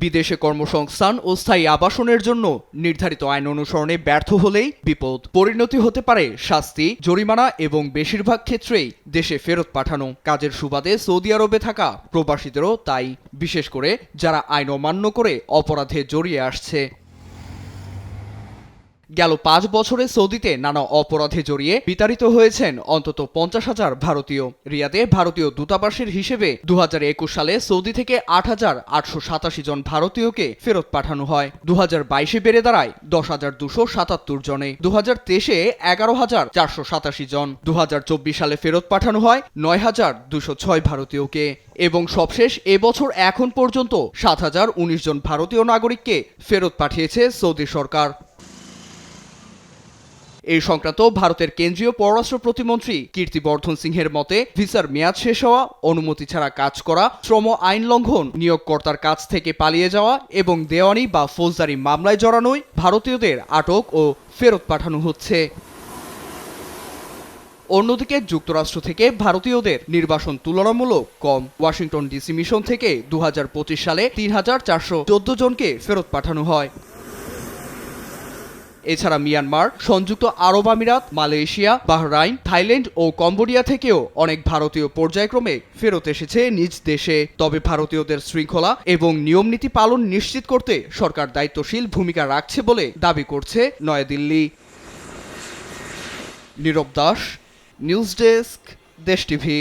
বিদেশে কর্মসংস্থান ও স্থায়ী আবাসনের জন্য নির্ধারিত আইন অনুসরণে ব্যর্থ হলেই বিপদ। পরিণতি হতে পারে শাস্তি, জরিমানা এবং বেশিরভাগ ক্ষেত্রেই দেশে ফেরত পাঠানো। কাজের সুবাদে সৌদি আরবে থাকা প্রবাসীদেরও তাই, বিশেষ করে যারা আইন অমান্য করে অপরাধে জড়িয়ে আসছে। গেল 5 বছরে সৌদিতে নানা অপরাধে জড়িয়ে বিতাড়িত হয়েছেন অন্তত 50,000 ভারতীয়। রিয়াদে ভারতীয় দূতাবাসের হিসেবে 2021 সালে সৌদি থেকে 8,887 জন ভারতীয়কে ফেরত পাঠানো হয়। 2022-এ বেড়ে দাঁড়ায় 10,277 জনে। 2023-এ 11,487 জন। 2024 সালে ফেরত পাঠানো হয় 9,206 ভারতীয়কে। এবং সবশেষ এবছর এখন পর্যন্ত 7,019 জন ভারতীয় নাগরিককে ফেরত পাঠিয়েছে সৌদি সরকার। এই সংক্রান্ত ভারতের কেন্দ্রীয় পররাষ্ট্র প্রতিমন্ত্রী কীর্তিবর্ধন সিংহের মতে, ভিসার মেয়াদ শেষ হওয়া, অনুমতি ছাড়া কাজ করা, শ্রম আইন লঙ্ঘন, নিয়োগকর্তার কাছ থেকে পালিয়ে যাওয়া এবং দেওয়ানি বা ফৌজদারি মামলায় জড়ানোয় ভারতীয়দের আটক ও ফেরত পাঠানো হচ্ছে। অন্যদিকে যুক্তরাষ্ট্র থেকে ভারতীয়দের নির্বাসন তুলনামূলক কম। ওয়াশিংটন ডিসি মিশন থেকে 2025 সালে 3,414 জনকে ফেরত পাঠানো হয়। এছাড়া মিয়ানমার, সংযুক্ত আরব আমিরাত, মালয়েশিয়া, বাহরাইন, থাইল্যান্ড ও কম্বোডিয়া থেকেও অনেক ভারতীয় পর্যায়ক্রমে ফেরত এসেছে নিজ দেশে। তবে ভারতীয়দের শৃঙ্খলা এবং নিয়মনীতি পালন নিশ্চিত করতে সরকার দায়িত্বশীল ভূমিকা রাখছে বলে দাবি করছে নয়াদিল্লি। নীরব দাস, নিউজ ডেস্ক, দেশ টিভি।